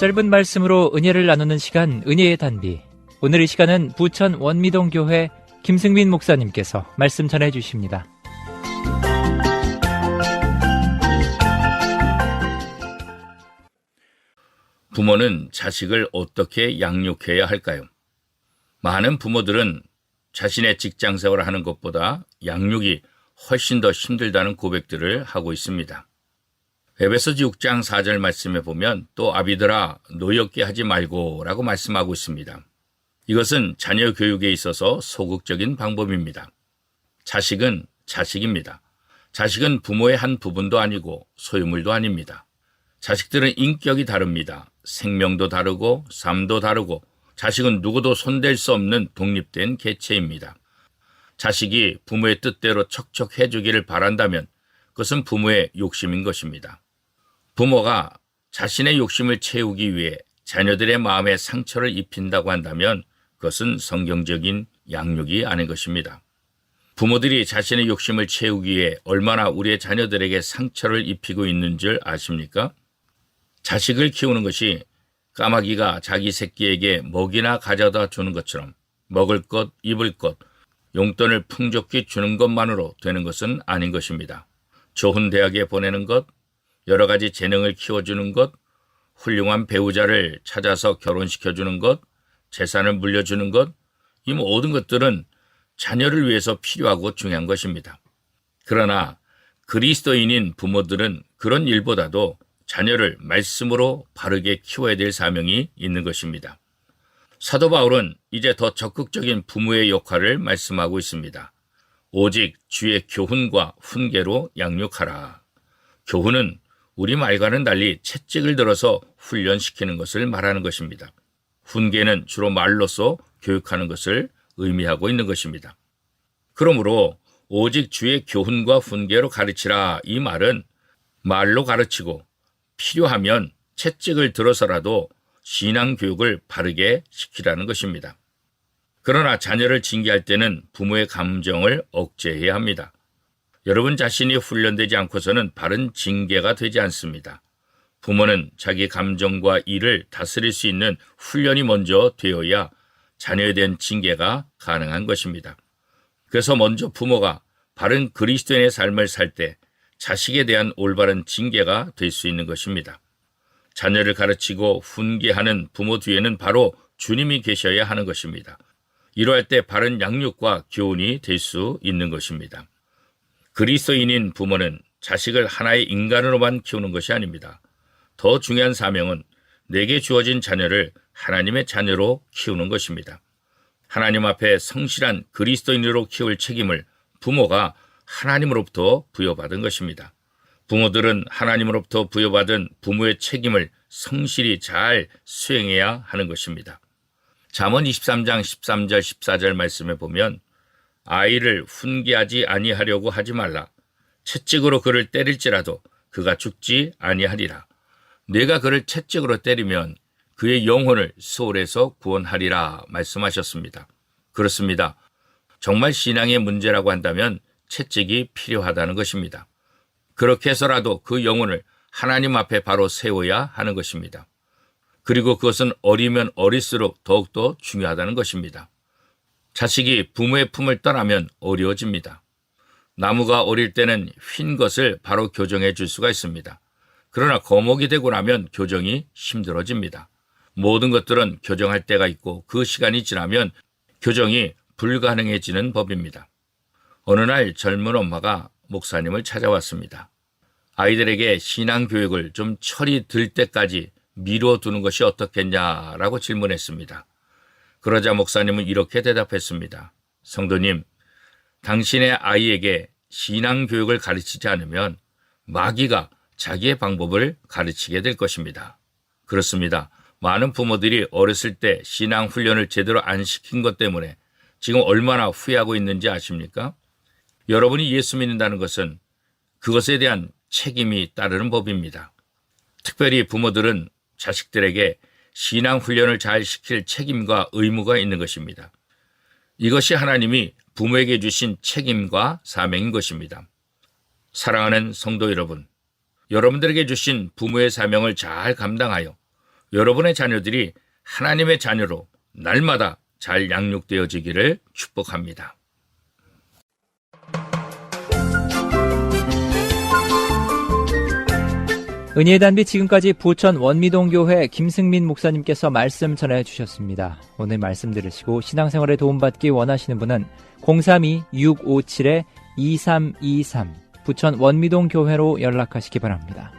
짧은 말씀으로 은혜를 나누는 시간, 은혜의 단비. 오늘 이 시간은 부천 원미동교회 김승민 목사님께서 말씀 전해주십니다. 부모는 자식을 어떻게 양육해야 할까요? 많은 부모들은 자신의 직장 생활을 하는 것보다 양육이 훨씬 더 힘들다는 고백들을 하고 있습니다. 에베소서 6장 4절 말씀에 보면 또 아비들아 노엽게 하지 말고 라고 말씀하고 있습니다. 이것은 자녀 교육에 있어서 소극적인 방법입니다. 자식은 자식입니다. 자식은 부모의 한 부분도 아니고 소유물도 아닙니다. 자식들은 인격이 다릅니다. 생명도 다르고 삶도 다르고 자식은 누구도 손댈 수 없는 독립된 개체입니다. 자식이 부모의 뜻대로 척척 해주기를 바란다면 그것은 부모의 욕심인 것입니다. 부모가 자신의 욕심을 채우기 위해 자녀들의 마음에 상처를 입힌다고 한다면 그것은 성경적인 양육이 아닌 것입니다. 부모들이 자신의 욕심을 채우기 위해 얼마나 우리의 자녀들에게 상처를 입히고 있는 줄 아십니까? 자식을 키우는 것이 까마귀가 자기 새끼에게 먹이나 가져다 주는 것처럼 먹을 것, 입을 것, 용돈을 풍족히 주는 것만으로 되는 것은 아닌 것입니다. 좋은 대학에 보내는 것, 여러 가지 재능을 키워주는 것, 훌륭한 배우자를 찾아서 결혼시켜주는 것, 재산을 물려주는 것, 이 모든 것들은 자녀를 위해서 필요하고 중요한 것입니다. 그러나 그리스도인인 부모들은 그런 일보다도 자녀를 말씀으로 바르게 키워야 될 사명이 있는 것입니다. 사도 바울은 이제 더 적극적인 부모의 역할을 말씀하고 있습니다. 오직 주의 교훈과 훈계로 양육하라. 교훈은 우리말과는 달리 채찍을 들어서 훈련시키는 것을 말하는 것입니다. 훈계는 주로 말로써 교육하는 것을 의미하고 있는 것입니다. 그러므로 오직 주의 교훈과 훈계로 가르치라 이 말은 말로 가르치고 필요하면 채찍을 들어서라도 신앙교육을 바르게 시키라는 것입니다. 그러나 자녀를 징계할 때는 부모의 감정을 억제해야 합니다. 여러분 자신이 훈련되지 않고서는 바른 징계가 되지 않습니다. 부모는 자기 감정과 일을 다스릴 수 있는 훈련이 먼저 되어야 자녀에 대한 징계가 가능한 것입니다. 그래서 먼저 부모가 바른 그리스도인의 삶을 살 때 자식에 대한 올바른 징계가 될 수 있는 것입니다. 자녀를 가르치고 훈계하는 부모 뒤에는 바로 주님이 계셔야 하는 것입니다. 이러할 때 바른 양육과 교훈이 될 수 있는 것입니다. 그리스도인인 부모는 자식을 하나의 인간으로만 키우는 것이 아닙니다. 더 중요한 사명은 내게 주어진 자녀를 하나님의 자녀로 키우는 것입니다. 하나님 앞에 성실한 그리스도인으로 키울 책임을 부모가 하나님으로부터 부여받은 것입니다. 부모들은 하나님으로부터 부여받은 부모의 책임을 성실히 잘 수행해야 하는 것입니다. 잠언 23장 13절 14절 말씀에 보면 아이를 훈계하지 아니하려고 하지 말라. 채찍으로 그를 때릴지라도 그가 죽지 아니하리라. 내가 그를 채찍으로 때리면 그의 영혼을 소홀에서 구원하리라 말씀하셨습니다. 그렇습니다. 정말 신앙의 문제라고 한다면 채찍이 필요하다는 것입니다. 그렇게 해서라도 그 영혼을 하나님 앞에 바로 세워야 하는 것입니다. 그리고 그것은 어리면 어릴수록 더욱더 중요하다는 것입니다. 자식이 부모의 품을 떠나면 어려워집니다. 나무가 어릴 때는 휜 것을 바로 교정해 줄 수가 있습니다. 그러나 거목이 되고 나면 교정이 힘들어집니다. 모든 것들은 교정할 때가 있고 그 시간이 지나면 교정이 불가능해지는 법입니다. 어느 날 젊은 엄마가 목사님을 찾아왔습니다. 아이들에게 신앙교육을 좀 철이 들 때까지 미뤄두는 것이 어떻겠냐라고 질문했습니다. 그러자 목사님은 이렇게 대답했습니다. 성도님, 당신의 아이에게 신앙교육을 가르치지 않으면 마귀가 자기의 방법을 가르치게 될 것입니다. 그렇습니다. 많은 부모들이 어렸을 때 신앙훈련을 제대로 안 시킨 것 때문에 지금 얼마나 후회하고 있는지 아십니까? 여러분이 예수 믿는다는 것은 그것에 대한 책임이 따르는 법입니다. 특별히 부모들은 자식들에게 신앙훈련을 잘 시킬 책임과 의무가 있는 것입니다. 이것이 하나님이 부모에게 주신 책임과 사명인 것입니다. 사랑하는 성도 여러분, 여러분들에게 주신 부모의 사명을 잘 감당하여 여러분의 자녀들이 하나님의 자녀로 날마다 잘 양육되어지기를 축복합니다. 은혜의 단비 지금까지 부천 원미동교회 김승민 목사님께서 말씀 전해 주셨습니다. 오늘 말씀 들으시고 신앙생활에 도움받기 원하시는 분은 032-657-2323 부천 원미동교회로 연락하시기 바랍니다.